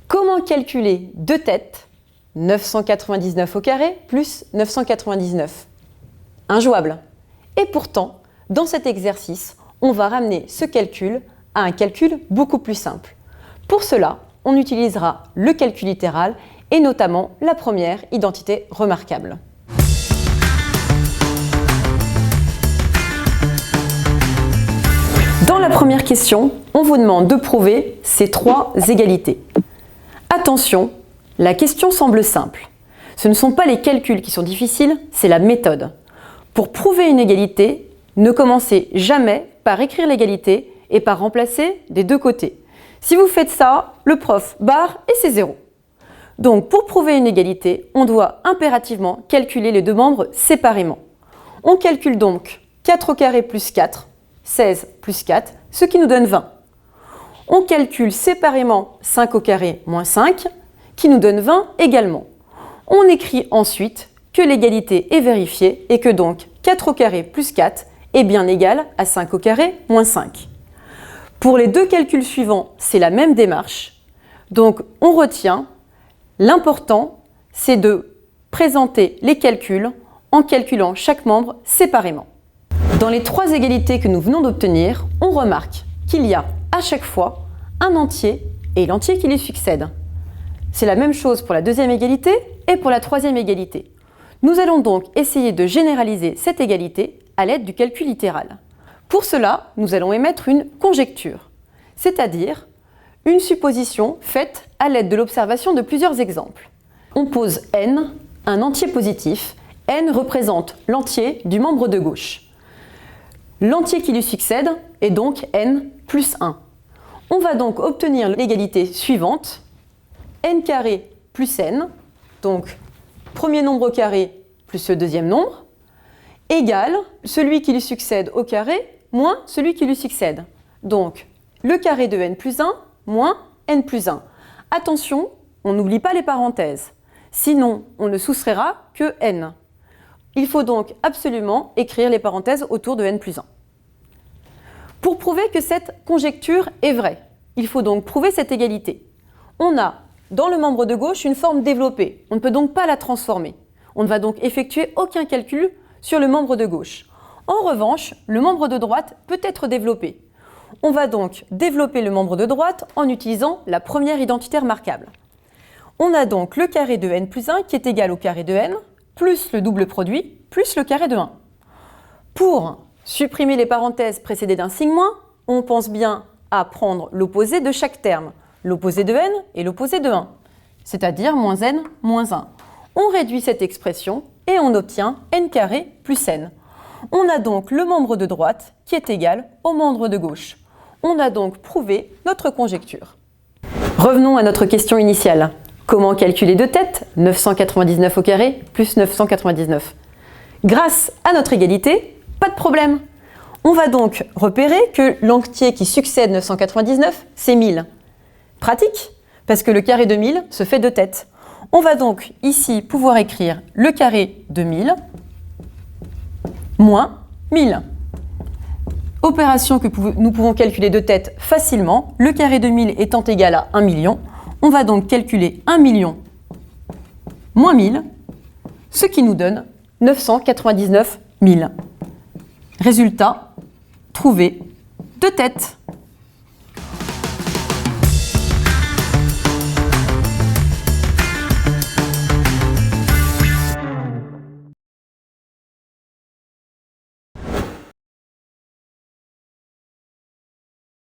Comment calculer de tête 999 au carré plus 999? Injouable. Et pourtant, dans cet exercice, on va ramener ce calcul à un calcul beaucoup plus simple. Pour cela, on utilisera le calcul littéral et notamment la première identité remarquable. Dans la première question, on vous demande de prouver ces trois égalités. Attention, la question semble simple. Ce ne sont pas les calculs qui sont difficiles, c'est la méthode. Pour prouver une égalité, ne commencez jamais par écrire l'égalité et par remplacer des deux côtés. Si vous faites ça, le prof barre et c'est 0. Donc pour prouver une égalité, on doit impérativement calculer les deux membres séparément. On calcule donc 4 au carré plus 4, 16 plus 4, ce qui nous donne 20. On calcule séparément 5 au carré moins 5, qui nous donne 20 également. On écrit ensuite que l'égalité est vérifiée et que donc 4 au carré plus 4 est bien égal à 5 au carré moins 5. Pour les deux calculs suivants, c'est la même démarche. Donc on retient, l'important, c'est de présenter les calculs en calculant chaque membre séparément. Dans les trois égalités que nous venons d'obtenir, on remarque qu'il y a à chaque fois un entier et l'entier qui lui succède. C'est la même chose pour la deuxième égalité et pour la troisième égalité. Nous allons donc essayer de généraliser cette égalité à l'aide du calcul littéral. Pour cela, nous allons émettre une conjecture, c'est-à-dire une supposition faite à l'aide de l'observation de plusieurs exemples. On pose n, un entier positif. N représente l'entier du membre de gauche. L'entier qui lui succède est donc n plus 1. On va donc obtenir l'égalité suivante, n carré plus n, donc premier nombre au carré plus le deuxième nombre, égale celui qui lui succède au carré moins celui qui lui succède. Donc le carré de n plus 1 moins n plus 1. Attention, on n'oublie pas les parenthèses, sinon on ne soustraira que n. Il faut donc absolument écrire les parenthèses autour de n plus 1. Pour prouver que cette conjecture est vraie, il faut donc prouver cette égalité. On a dans le membre de gauche une forme développée, on ne peut donc pas la transformer. On ne va donc effectuer aucun calcul sur le membre de gauche. En revanche, le membre de droite peut être développé. On va donc développer le membre de droite en utilisant la première identité remarquable. On a donc le carré de n plus 1 qui est égal au carré de n, plus le double produit, plus le carré de 1. Pour supprimer les parenthèses précédées d'un signe moins, on pense bien à prendre l'opposé de chaque terme, l'opposé de n et l'opposé de 1, c'est-à-dire moins n moins 1. On réduit cette expression et on obtient n carré plus n. On a donc le membre de droite qui est égal au membre de gauche. On a donc prouvé notre conjecture. Revenons à notre question initiale. Comment calculer de tête 999 au carré plus 999? Grâce à notre égalité, pas de problème. On va donc repérer que l'entier qui succède 999, c'est 1000. Pratique, parce que le carré de 1000 se fait de tête. On va donc ici pouvoir écrire le carré de 1000 moins 1000. Opération que nous pouvons calculer de tête facilement, le carré de 1000 étant égal à 1 million. On va donc calculer 1 million moins 1000, ce qui nous donne 999 000. Résultat, trouvé de tête.